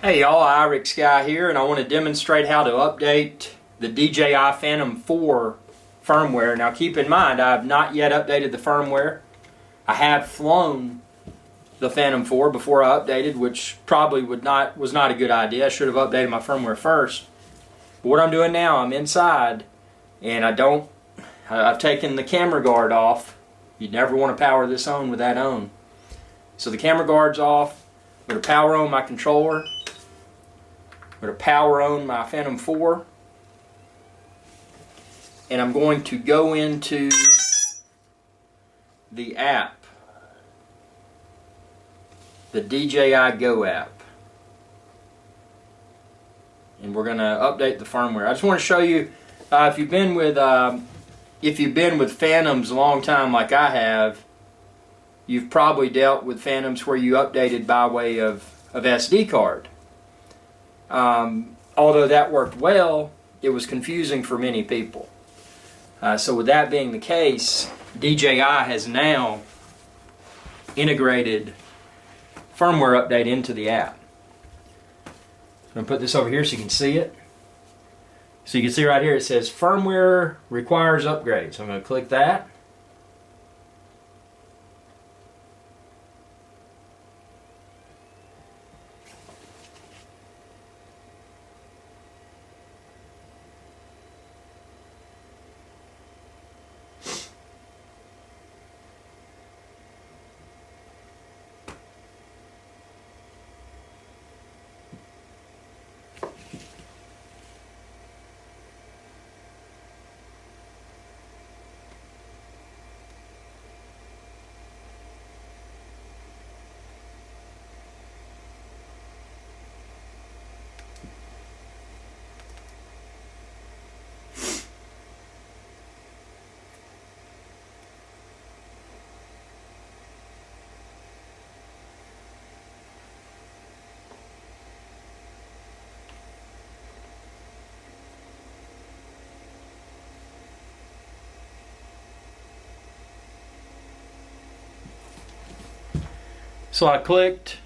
Hey y'all, Irix Guy here, and I want to demonstrate how to update the DJI Phantom 4 firmware. Now keep in mind, I have not yet updated the firmware. I have flown the Phantom 4 before I updated, which probably was not a good idea. I should have updated my firmware first. But what I'm doing now, I'm inside, and I've taken the camera guard off. You'd never want to power this on with that on. So the camera guard's off. I'm going to power on my controller. I'm going to power on my Phantom 4, and I'm going to go into the app, the DJI Go app, and we're going to update the firmware. I just want to show you, if you've been with Phantoms a long time like I have, you've probably dealt with Phantoms where you updated by way of SD card. Although that worked well, it was confusing for many people. So with that being the case, DJI has now integrated firmware update into the app. I'm going to put this over here so you can see it. So you can see right here it says firmware requires upgrade. So I'm going to click that. So I clicked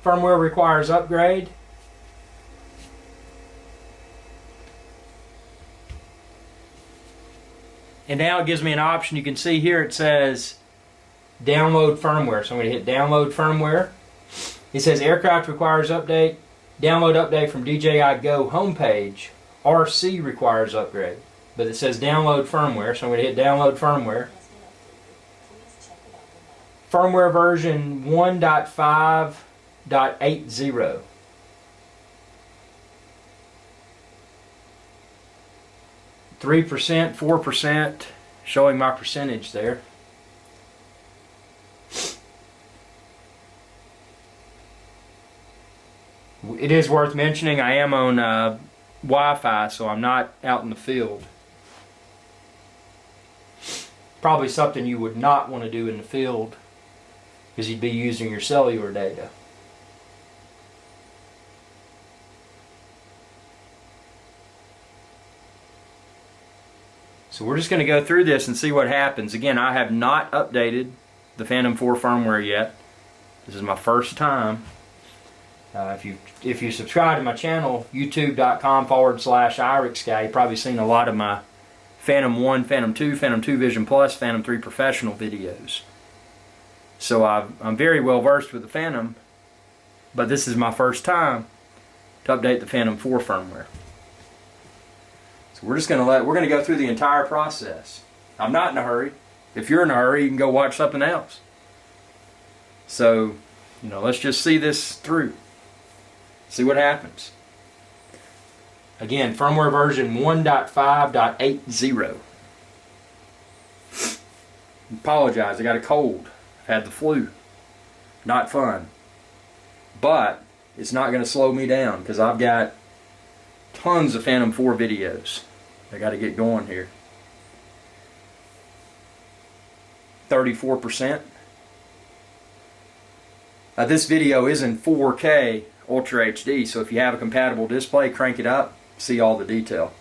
firmware requires upgrade. And now it gives me an option. You can see here it says download firmware. So I'm going to hit download firmware. It says aircraft requires update. Download update from DJI Go homepage. RC requires upgrade. But it says download firmware. So I'm going to hit download firmware. Firmware version 1.5.80. %, 4%, showing my percentage there. It is worth mentioning I am on Wi-Fi, so I'm not out in the field. Probably something you would not want to do in the field, because you'd be using your cellular data. So we're just going to go through this and see what happens. Again, I have not updated the Phantom 4 firmware yet. This is my first time. If you subscribe to my channel, youtube.com/IrixGuy, you've probably seen a lot of my Phantom 1, Phantom 2, Phantom 2 Vision Plus, Phantom 3 Professional videos. So I'm very well versed with the Phantom, but this is my first time to update the Phantom 4 firmware. So we're going to go through the entire process. I'm not in a hurry. If you're in a hurry, you can go watch something else. So, let's just see this through. See what happens. Again, firmware version 1.5.80. Apologize, I got a cold. I've had the flu. Not fun. But it's not going to slow me down because I've got tons of Phantom 4 videos. I got to get going here. 34%. This video is in 4K Ultra HD, so if you have a compatible display, crank it up, see all the detail.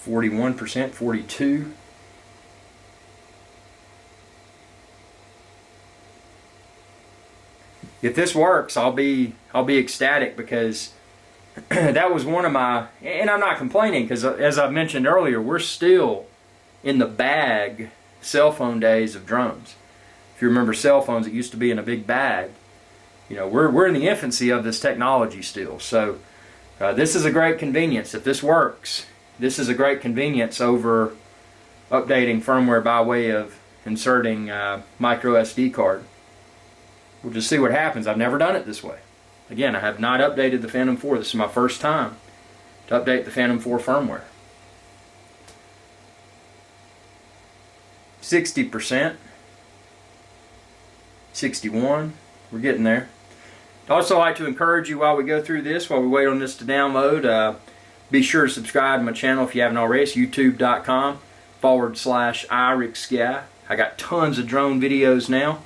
41%, 42%. if this works, I'll be ecstatic, because that was one of my, and I'm not complaining, because as I mentioned earlier, we're still in the bag cell phone days of drones. If you remember cell phones, it used to be in a big bag. You know, we're in the infancy of this technology still. So this is a great convenience. If this works, this is a great convenience over updating firmware by way of inserting micro SD card. We'll just see what happens. I've never done it this way. Again, I have not updated the Phantom 4. This is my first time to update the Phantom 4 firmware. 60%, 61, we're getting there. I'd also like to encourage you, while we go through this, while we wait on this to download, be sure to subscribe to my channel if you haven't already. It's youtube.com/IRickSky. I got tons of drone videos now,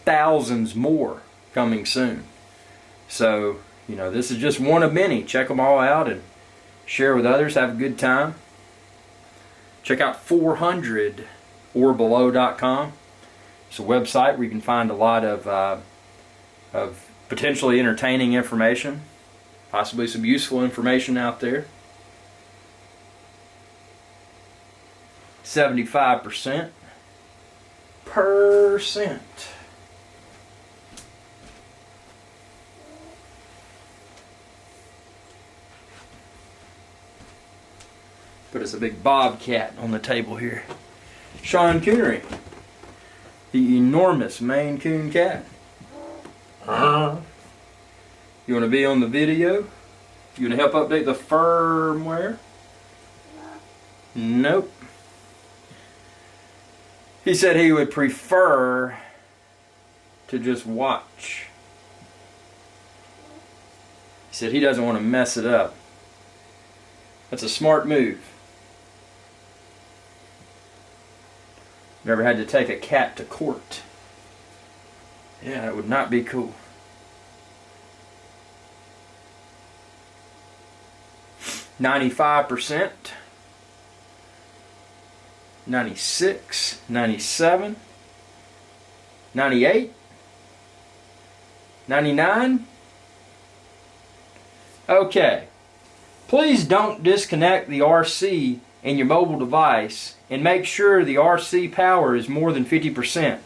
thousands more coming soon. So, you know, this is just one of many. Check them all out and share with others. Have a good time. Check out 400orbelow.com. It's a website where you can find a lot of potentially entertaining information, possibly some useful information out there. 75%. Put us a big bobcat on the table here. Sean Coonery, the enormous Maine Coon cat. You want to be on the video? You want to help update the firmware? Nope. He said he would prefer to just watch. He said he doesn't want to mess it up. That's a smart move. Never had to take a cat to court. Yeah, that would not be cool. %, 96, 97, 98, 99. Okay. Please don't disconnect the RC in your mobile device, and make sure the RC power is more than 50%.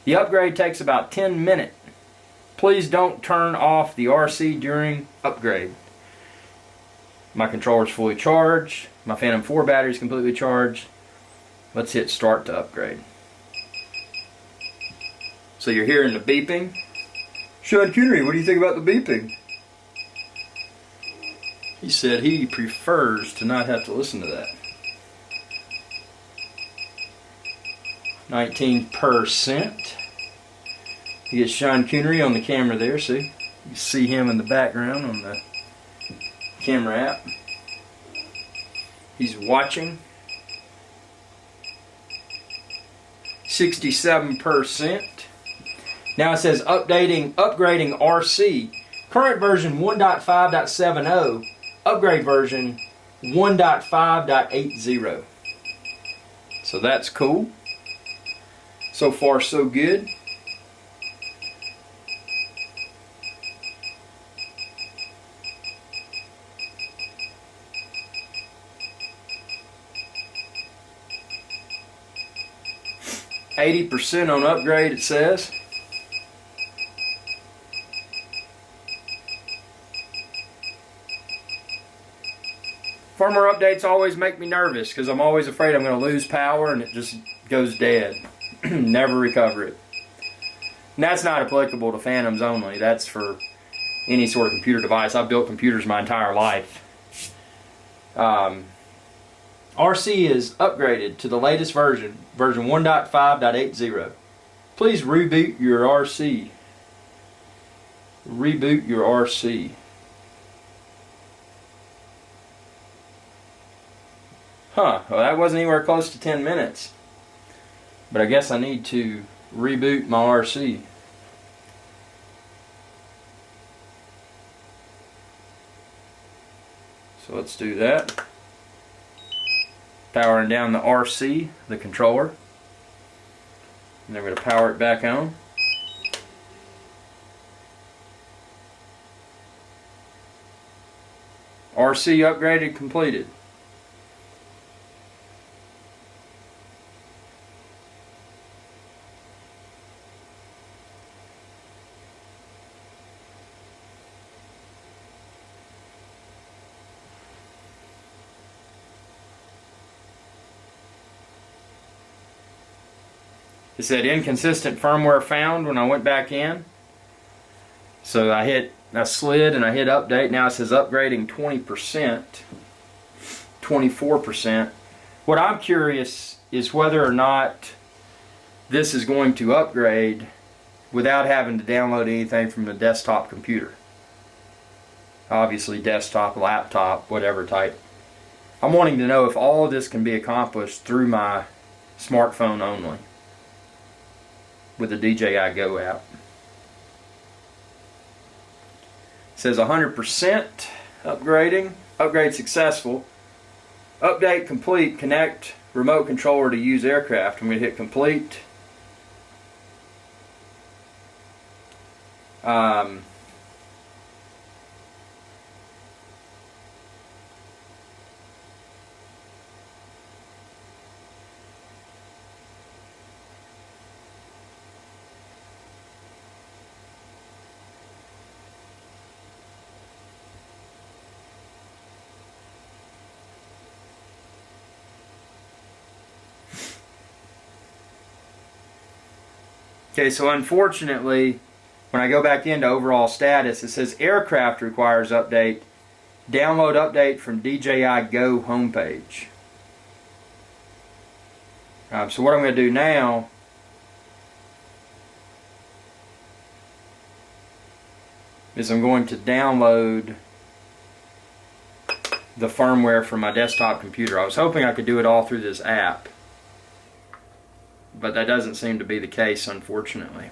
The upgrade takes about 10 minutes. Please don't turn off the RC during upgrade. My controller is fully charged. My Phantom 4 battery is completely charged. Let's hit start to upgrade. So you're hearing the beeping. Sean Coonery, what do you think about the beeping? He said he prefers to not have to listen to that. 19%. You get Sean Coonery on the camera there, see? You see him in the background on the camera app. He's watching. 67%. Now it says upgrading RC. Current version 1.5.70. Upgrade version 1.5.80. So that's cool. So far so good. %, on upgrade, it says. Firmware updates always make me nervous because I'm always afraid I'm going to lose power and it just goes dead. Never recover it. And that's not applicable to Phantoms only. That's for any sort of computer device. I've built computers my entire life. RC is upgraded to the latest version, version 1.5.80. Please reboot your RC. Reboot your RC. Huh, well that wasn't anywhere close to 10 minutes. But I guess I need to reboot my RC. So let's do that. Powering down the RC, the controller. And then we're going to power it back on. RC upgraded completed. It said inconsistent firmware found when I went back in. So I slid and I hit update. Now it says upgrading 20%, 24%. What I'm curious is whether or not this is going to upgrade without having to download anything from the desktop computer. Obviously desktop, laptop, whatever type. I'm wanting to know if all of this can be accomplished through my smartphone only with the DJI Go app. It says 100% upgrading. Upgrade successful. Update complete. Connect remote controller to use aircraft. I'm going to hit complete. Okay, so unfortunately, when I go back into overall status, it says aircraft requires update. Download update from DJI Go homepage. So what I'm going to do now is I'm going to download the firmware from my desktop computer. I was hoping I could do it all through this app, but that doesn't seem to be the case, unfortunately.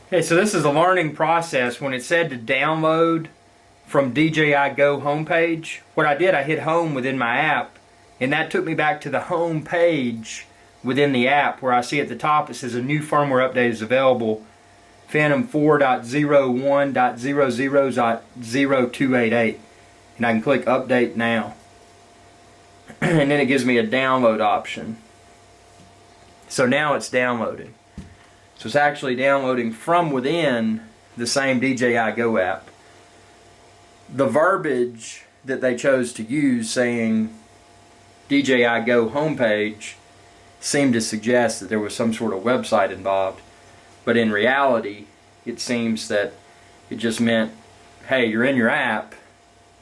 Okay, so this is a learning process. When it said to download from DJI Go homepage, what I did, I hit home within my app, and that took me back to the home page within the app where I see at the top it says a new firmware update is available, Phantom 4.01.00.0288, and I can click update now. And then it gives me a download option. So now it's downloading. So it's actually downloading from within the same DJI Go app. The verbiage that they chose to use saying DJI Go homepage seemed to suggest that there was some sort of website involved. But in reality, it seems that it just meant, hey, you're in your app,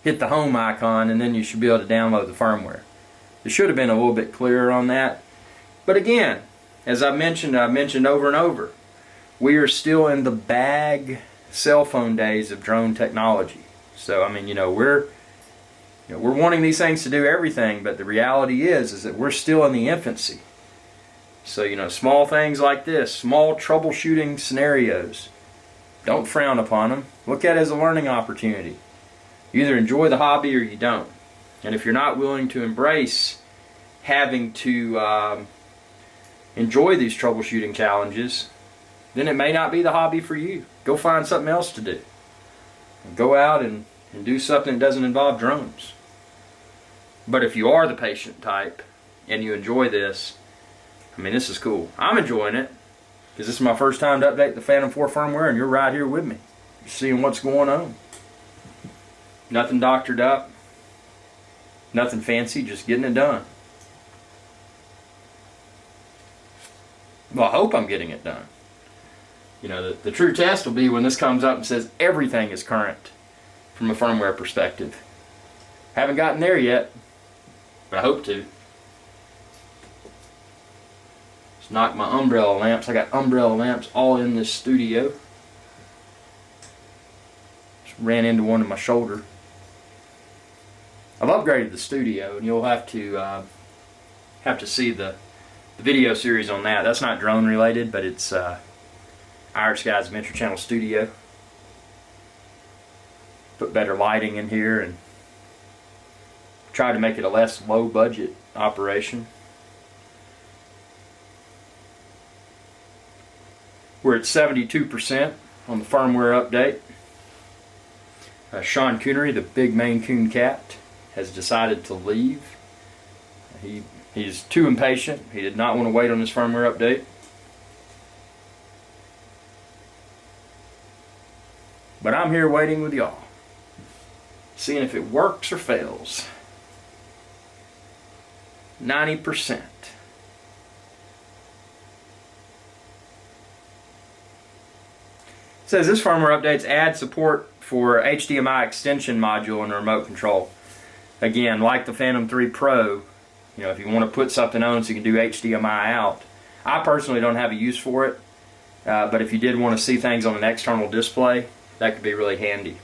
hit the home icon, and then you should be able to download the firmware. It should have been a little bit clearer on that. But again, as I've mentioned over and over, we are still in the bag cell phone days of drone technology. So I mean, we're wanting these things to do everything, but the reality is that we're still in the infancy. So small things like this, small troubleshooting scenarios, don't frown upon them. Look at it as a learning opportunity. You either enjoy the hobby or you don't. And if you're not willing to embrace having to enjoy these troubleshooting challenges, then it may not be the hobby for you. Go find something else to do. Go out and do something that doesn't involve drones. But if you are the patient type and you enjoy this, I mean, this is cool. I'm enjoying it because this is my first time to update the Phantom 4 firmware, and you're right here with me. You're seeing what's going on. Nothing doctored up. Nothing fancy, just getting it done. Well, I hope I'm getting it done. The true test will be when this comes up and says everything is current from a firmware perspective. Haven't gotten there yet, but I hope to. Just knock my umbrella lamps. I got umbrella lamps all in this studio. Just ran into one in my shoulder. I've upgraded the studio, and you'll have to see the video series on that. That's not drone related, but it's Irish Guys Adventure Channel Studio. Put better lighting in here and tried to make it a less low budget operation. We're at 72% on the firmware update. Sean Coonery, the big Maine Coon cat, has decided to leave. He's too impatient. He did not want to wait on his firmware update. But I'm here waiting with y'all, seeing if it works or fails. 90%. It says this firmware updates add support for HDMI extension module in the remote control. Again, like the Phantom 3 Pro, you know, if you want to put something on so you can do HDMI out. I personally don't have a use for it, but if you did want to see things on an external display, that could be really handy.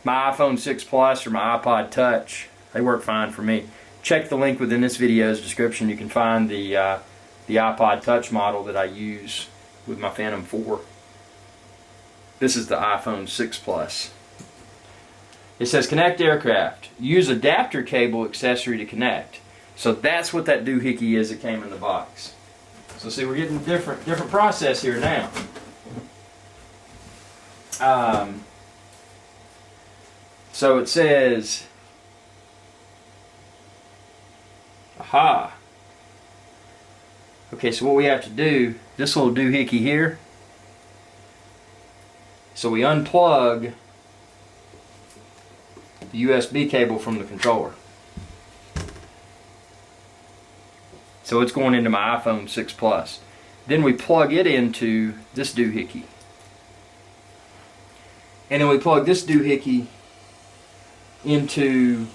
My iPhone 6 Plus or my iPod Touch, they work fine for me. Check the link within this video's description. You can find the iPod Touch model that I use with my Phantom 4. This is the iPhone 6 Plus. It says connect aircraft. Use adapter cable accessory to connect. So that's what that doohickey is that came in the box. So see, we're getting a different process here now. So it says, aha. Okay, so what we have to do, this little doohickey here, so we unplug the USB cable from the controller. So it's going into my iPhone 6 Plus. Then we plug it into this doohickey. And then we plug this doohickey into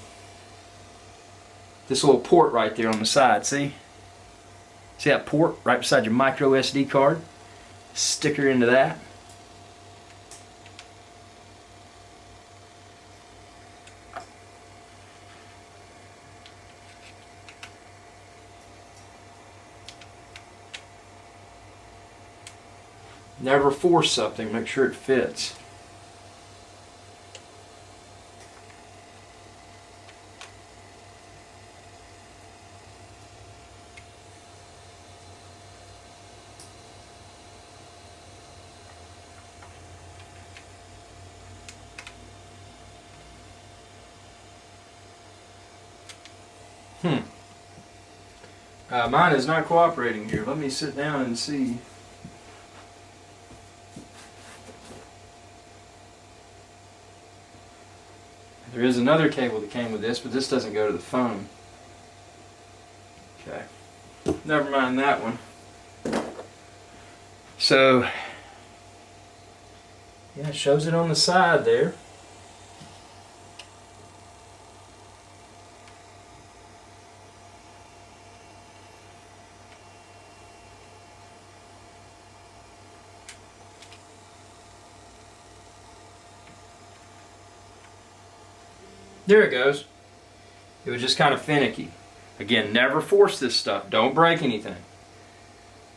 this little port right there on the side. See? See that port right beside your micro SD card? Stick her into that. Never force something, make sure it fits. Mine is not cooperating here. Let me sit down and see. There is another cable that came with this, but this doesn't go to the phone. Okay. Never mind that one. So, yeah, it shows it on the side there. There it goes. It was just kind of finicky. Again, never force this stuff. Don't break anything.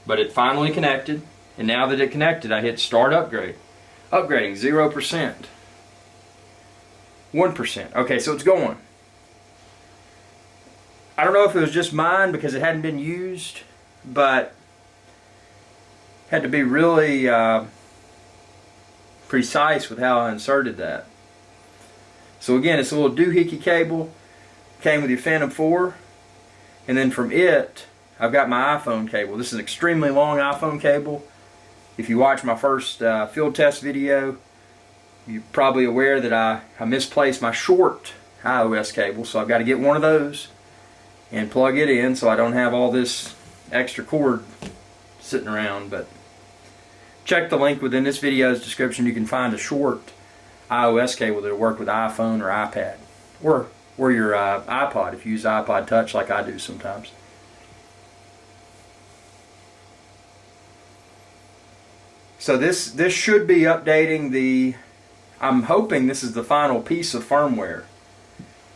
But it finally connected, and now that it connected, I hit start upgrade. Upgrading 0%. 1%. Okay, so it's going. I don't know if it was just mine because it hadn't been used, but had to be really precise with how I inserted that. So again, it's a little doohickey cable, came with your Phantom 4, and then from it, I've got my iPhone cable. This is an extremely long iPhone cable. If you watch my first field test video, you're probably aware that I misplaced my short iOS cable, so I've got to get one of those and plug it in so I don't have all this extra cord sitting around. But check the link within this video's description. You can find a short iOS cable that'll work with iPhone or iPad, or your iPod if you use iPod Touch like I do sometimes. So this should be updating the, I'm hoping this is the final piece of firmware,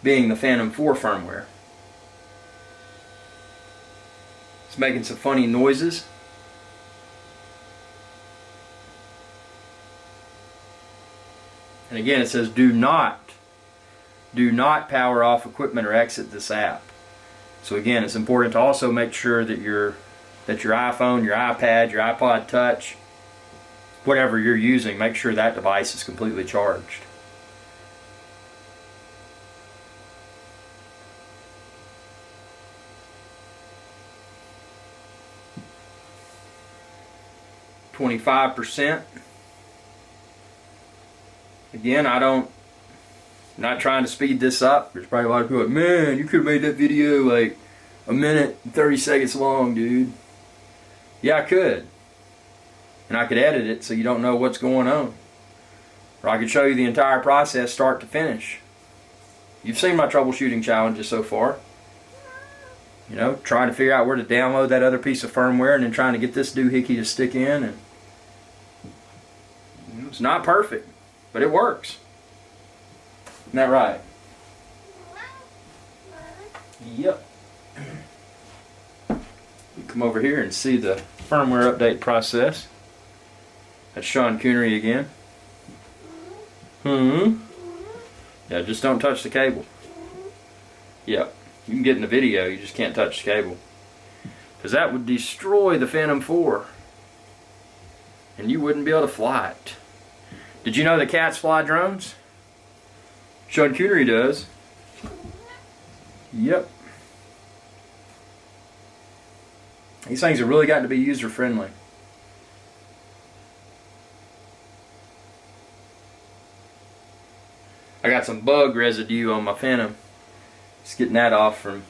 being the Phantom 4 firmware. It's making some funny noises. And again, it says do not power off equipment or exit this app. So again, it's important to also make sure that your iPhone, your iPad, your iPod Touch whatever you're using, make sure that device is completely charged. %. Again, I'm not trying to speed this up. There's probably a lot of people like, man, you could have made that video like a minute and 30 seconds long, dude. Yeah, I could. And I could edit it so you don't know what's going on. Or I could show you the entire process start to finish. You've seen my troubleshooting challenges so far. You know, trying to figure out where to download that other piece of firmware and then trying to get this doohickey to stick in. And it's not perfect, but it works. Isn't that right? Yep. You come over here and see the firmware update process. That's Sean Coonery again. Yeah, just don't touch the cable. Yep. You can get in the video, you just can't touch the cable. Because that would destroy the Phantom 4. And you wouldn't be able to fly it. Did you know that cats fly drones? Sean Coonery does. Yep. These things have really gotten to be user friendly. I got some bug residue on my Phantom. Just getting that off from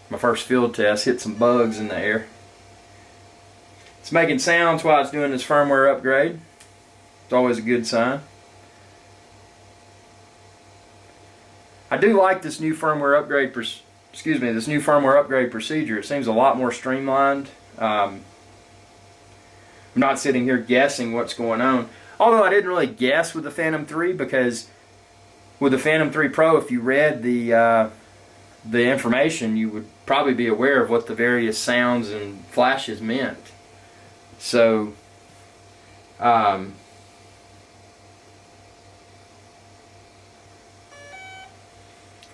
my first field test. Hit some bugs in the air. It's making sounds while it's doing this firmware upgrade. It's always a good sign. I do like this new firmware upgrade. This new firmware upgrade procedure. It seems a lot more streamlined. I'm not sitting here guessing what's going on. Although I didn't really guess with the Phantom 3, because with the Phantom 3 Pro, if you read the information, you would probably be aware of what the various sounds and flashes meant. So,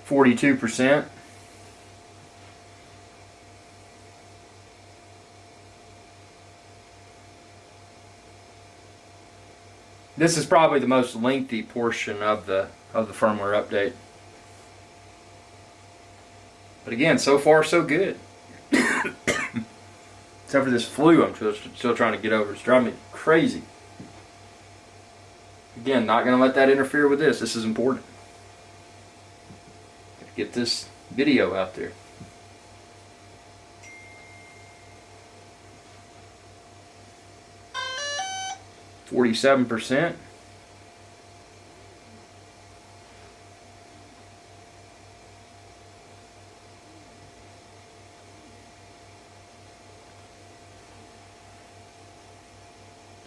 42%. This is probably the most lengthy portion of the firmware update. But again, so far so good. Except for this flu I'm still trying to get over. It's driving me crazy. Again, not going to let that interfere with this. This is important. Get this video out there. %.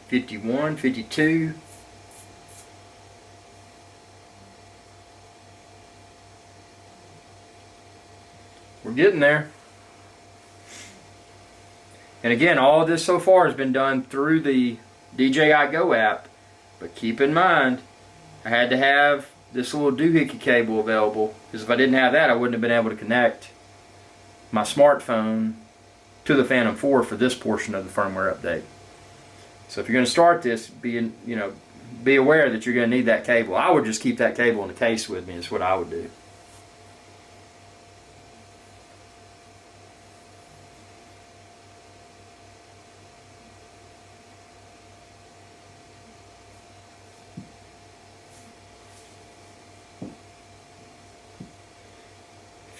51, 52. We're getting there. And again, all of this so far has been done through the DJI Go app. But keep in mind, I had to have this little doohickey cable available, because if I didn't have that, I wouldn't have been able to connect my smartphone to the Phantom 4 for this portion of the firmware update. So if you're going to start this, be aware that you're going to need that cable. I would just keep that cable in the case with me. Is what I would do.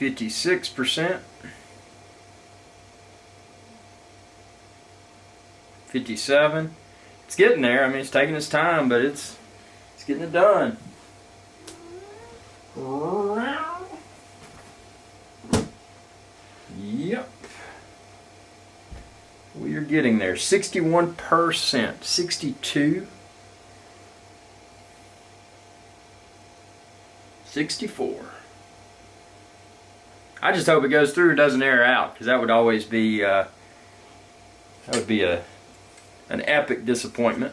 %. 57. It's getting there. I mean, it's taking its time, but it's getting it done. Yep. We are getting there. 61%. 62. 64. I just hope it goes through and doesn't air out, because that would always be an epic disappointment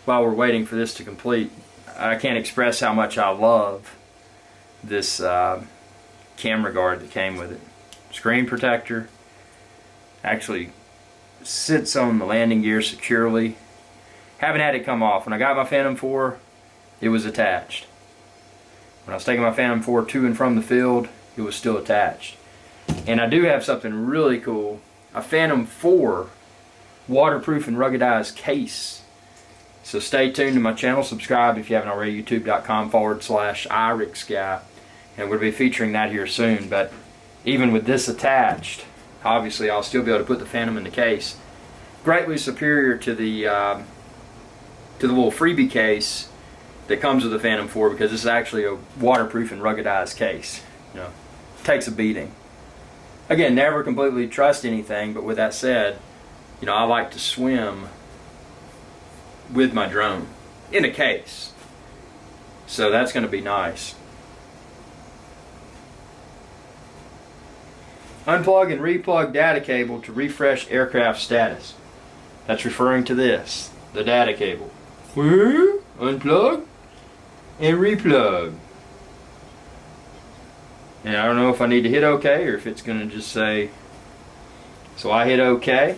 while we're waiting for this to complete. I can't express how much I love this camera guard that came with it. Screen protector, actually sits on the landing gear securely. Haven't had it come off. When I got my Phantom 4, it was attached. When I was taking my Phantom 4 to and from the field, it was still attached. And I do have something really cool, a Phantom 4 waterproof and ruggedized case. So stay tuned to my channel, subscribe if you haven't already, youtube.com/iRixGuy. And we'll be featuring that here soon. But even with this attached, obviously I'll still be able to put the Phantom in the case. Greatly superior to the little freebie case that comes with the Phantom 4, because this is actually a waterproof and ruggedized case. You know, takes a beating. Again, never completely trust anything, but with that said, you know, I like to swim with my drone in a case. So that's going to be nice. Unplug and replug data cable to refresh aircraft status. That's referring to this, the data cable. Unplug and replug. And I don't know if I need to hit OK or if it's going to just say, so I hit OK.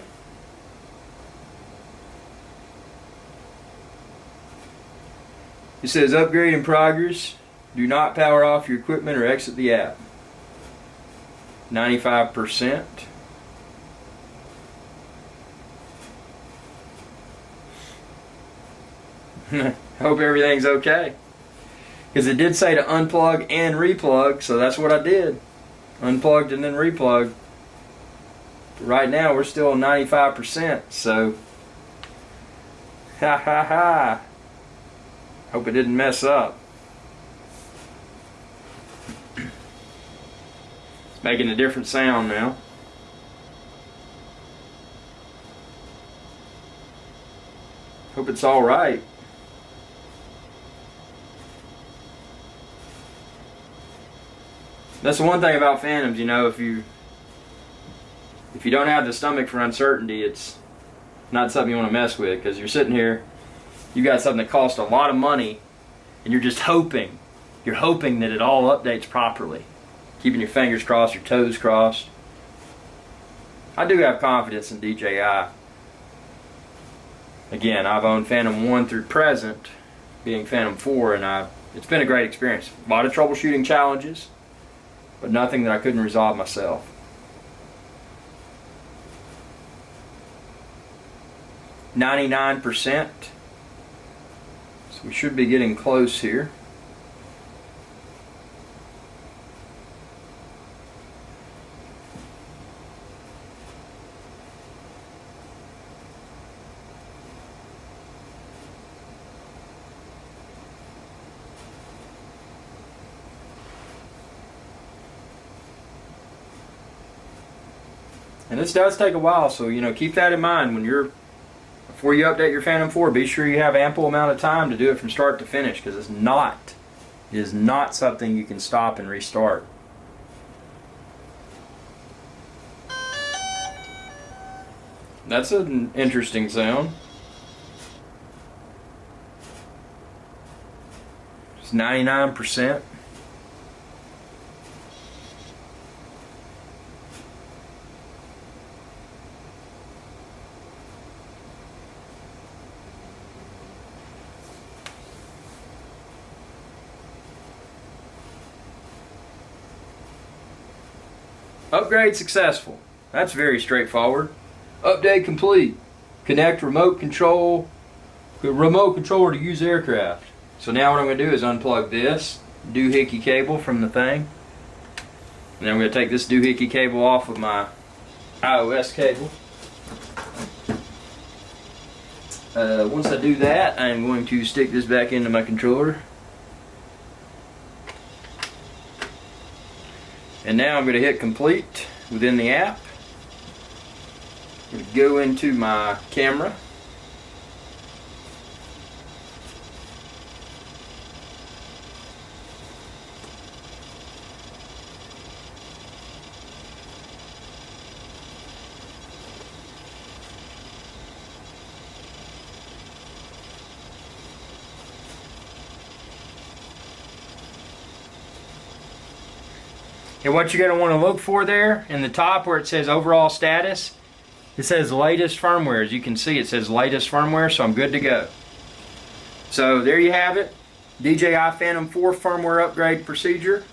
It says upgrade in progress. Do not power off your equipment or exit the app. 95%. Hope everything's okay. Because it did say to unplug and replug, so that's what I did. Unplugged and then replugged. Right now we're still at 95%, so ha ha ha. Hope it didn't mess up. It's making a different sound now. Hope it's all right. That's the one thing about Phantoms, you know, if you don't have the stomach for uncertainty, it's not something you want to mess with, because you're sitting here, you got something that costs a lot of money, and you're just hoping. You're hoping that it all updates properly. Keeping your fingers crossed, your toes crossed. I do have confidence in DJI. Again, I've owned Phantom 1 through present, being Phantom 4, and it's been a great experience. A lot of troubleshooting challenges, but nothing that I couldn't resolve myself. %. So we should be getting close here. And this does take a while, so you know, keep that in mind when before you update your Phantom 4. Be sure you have ample amount of time to do it from start to finish, because it is not something you can stop and restart. That's an interesting sound. It's 99%. Upgrade successful. That's very straightforward. Update complete. Connect remote controller to use aircraft. So now what I'm going to do is unplug this doohickey cable from the thing. And then I'm going to take this doohickey cable off of my iOS cable. Once I do that, I'm going to stick this back into my controller. And now I'm going to hit complete within the app. I'm going to go into my camera. And what you're going to want to look for there in the top where it says overall status It says latest firmware. As you can see, it says latest firmware, so I'm good to go. So there you have it. DJI Phantom 4 firmware upgrade procedure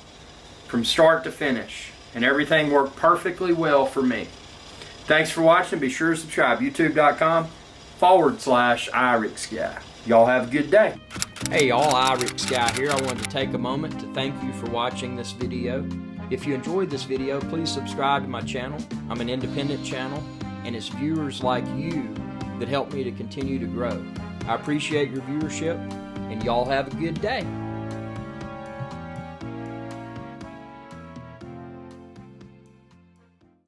from start to finish. And everything worked perfectly well for me. Thanks for watching. Be sure to subscribe. YouTube.com/IRIXGuy. Y'all have a good day. Hey y'all, IRIXGuy here. I wanted to take a moment to thank you for watching this video. If you enjoyed this video, please subscribe to my channel. I'm an independent channel, and it's viewers like you that help me to continue to grow. I appreciate your viewership, and y'all have a good day.